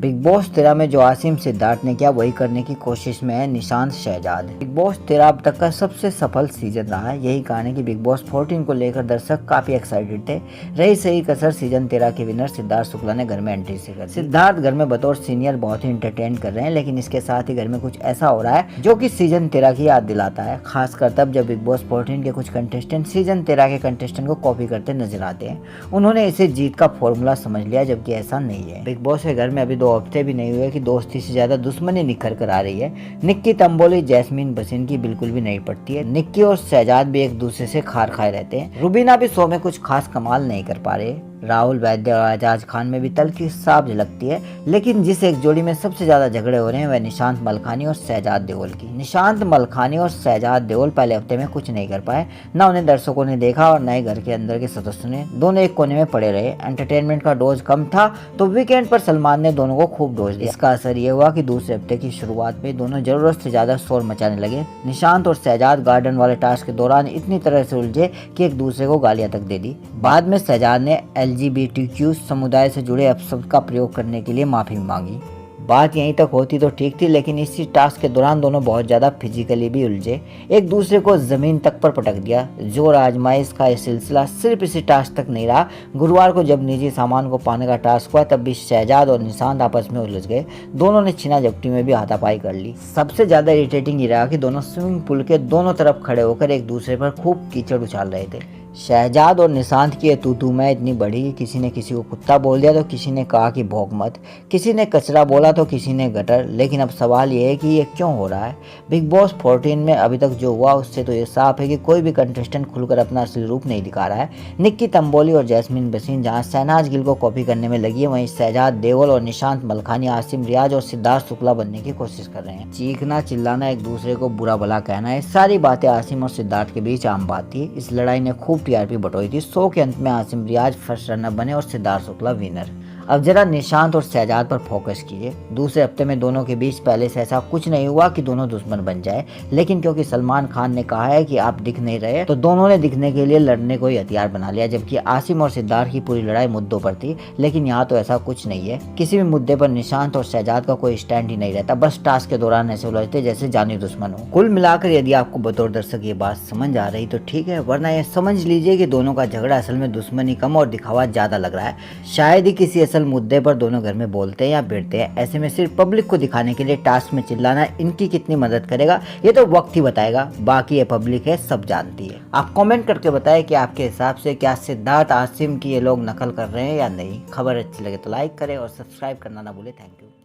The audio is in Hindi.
बिग बॉस 13 में जो आसिम सिद्धार्थ ने किया वही करने की कोशिश में है निशांत शहजाद। बिग बॉस 13 अब तक का सबसे सफल सीजन रहा है। यही कारण है कि बिग बॉस 14 को लेकर दर्शक काफी एक्साइटेड थे। रही सही कसर सीजन 13 के विनर सिद्धार्थ शुक्ला ने घर में एंट्री से कर दी। सिद्धार्थ घर में बतौर सीनियर बहुत ही इंटरटेन कर रहे हैं, लेकिन इसके साथ ही घर में कुछ ऐसा हो रहा है जो कि सीजन 13 की याद दिलाता है, खासकर तब जब बिग बॉस 14 के कुछ कंटेस्टेंट सीजन 13 के कंटेस्टेंट को कॉपी करते नजर आते हैं। उन्होंने इसे जीत का फॉर्मूला समझ लिया, जबकि ऐसा नहीं है। बिग बॉस के घर में अभी 2 हफ्ते भी नहीं हुए कि दोस्ती से ज्यादा दुश्मनी निखर कर आ रही है। निक्की तंबोली जैस्मीन बसीन की बिल्कुल भी नहीं पड़ती है। निक्की और शहजाद भी एक दूसरे से खार खाए रहते हैं। रुबीना भी शो में कुछ खास कमाल नहीं कर पा रहे। राहुल वैद्य और एजाज खान में भी तल्खी साफ झलकती है, लेकिन जिस एक जोड़ी में सबसे ज्यादा झगड़े हो रहे हैं वह निशांत मलखानी और शहजाद देओल की। निशांत मलखानी और शहजाद देओल पहले हफ्ते में कुछ नहीं कर पाए, न उन्हें दर्शकों ने देखा और न ही घर के अंदर के सदस्यों ने। दोनों एक कोने में पड़े रहे। एंटरटेनमेंट का डोज कम था तो वीकेंड पर सलमान ने दोनों को खूब डोज दिया। इसका असर ये हुआ कि दूसरे हफ्ते की शुरुआत में दोनों जरूरत से ज्यादा शोर मचाने लगे। निशांत और शहजाद गार्डन वाले टास्क के दौरान इतनी तरह से उलझे कि एक दूसरे को गालियां तक दे दी। बाद में शहजाद ने LGBTQ समुदाय से जुड़े अपशब्द का प्रयोग करने के लिए माफी मांगी। बात यहीं तक होती तो ठीक थी, लेकिन इसी टास्क के दौरान दोनों बहुत ज्यादा फिजिकली भी उलझे, एक दूसरे को जमीन तक पर पटक दिया। जोर आजमाइश का यह सिलसिला सिर्फ इसी टास्क तक नहीं रहा। गुरुवार को जब निजी सामान को पाने का टास्क हुआ तब भी शहजाद और निशांत आपस में उलझ गए। दोनों ने छीना झपटी में भी हाथापाई कर ली। सबसे ज्यादा इरिटेटिंग ये रहा कि दोनों स्विमिंग पूल के दोनों तरफ खड़े होकर एक दूसरे पर खूब कीचड़ उछाल रहे थे। शहजाद और निशांत की तू मैं इतनी बढ़ी कि किसी ने किसी को कुत्ता बोल दिया तो किसी ने कहा कि भौंक मत, किसी ने कचरा बोला तो किसी ने गटर। लेकिन अब सवाल ये है कि ये क्यों हो रहा है? बिग बॉस 14 में अभी तक जो हुआ उससे तो ये साफ है कि कोई भी कंटेस्टेंट खुलकर अपना असली रूप नहीं दिखा रहा है। निक्की तंबोली और जैस्मीन बसीन जहां शहनाज गिल को कॉपी करने में लगी है, वहीं शहजाद देओल और निशांत मलखानी आसिम रियाज और सिद्धार्थ शुक्ला बनने की कोशिश कर रहे हैं। चीखना चिल्लाना, एक दूसरे को बुरा भला कहना, ये सारी बातें आसिम और सिद्धार्थ के बीच आम बात थी। इस लड़ाई ने खूब TRP बटोरी थी। शो के अंत में आसिम रियाज फर्स्ट रनर बने और सिद्धार्थ शुक्ला विनर। अब जरा निशांत और शहजाद पर फोकस कीजिए। दूसरे हफ्ते में दोनों के बीच पहले से ऐसा कुछ नहीं हुआ कि दोनों दुश्मन बन जाए, लेकिन क्योंकि सलमान खान ने कहा है कि आप दिख नहीं रहे तो दोनों ने दिखने के लिए लड़ने को ही हथियार बना लिया। जबकि आसिम और सिद्धार्थ की पूरी लड़ाई मुद्दों पर थी, लेकिन यहाँ तो ऐसा कुछ नहीं है। किसी भी मुद्दे पर निशांत और शहजाद का कोई स्टैंड ही नहीं रहता। बस टास्क के दौरान ऐसे उलझते जैसे जानी दुश्मन हो। कुल मिलाकर यदि आपको बतौर दर्शक ये बात समझ आ रही तो ठीक है, वरना ये समझ लीजिए कि दोनों का झगड़ा असल में दुश्मनी कम और दिखावा ज्यादा लग रहा है। शायद ही किसी असल मुद्दे पर दोनों घर में बोलते हैं या भिड़ते हैं। ऐसे में सिर्फ पब्लिक को दिखाने के लिए टास्क में चिल्लाना इनकी कितनी मदद करेगा ये तो वक्त ही बताएगा। बाकी ये पब्लिक है, सब जानती है। आप कमेंट करके बताएं कि आपके हिसाब से क्या सिद्धार्थ आसिम की ये लोग नकल कर रहे हैं या नहीं। खबर अच्छी लगे तो लाइक करें और सब्सक्राइब करना ना भूले। Thank you.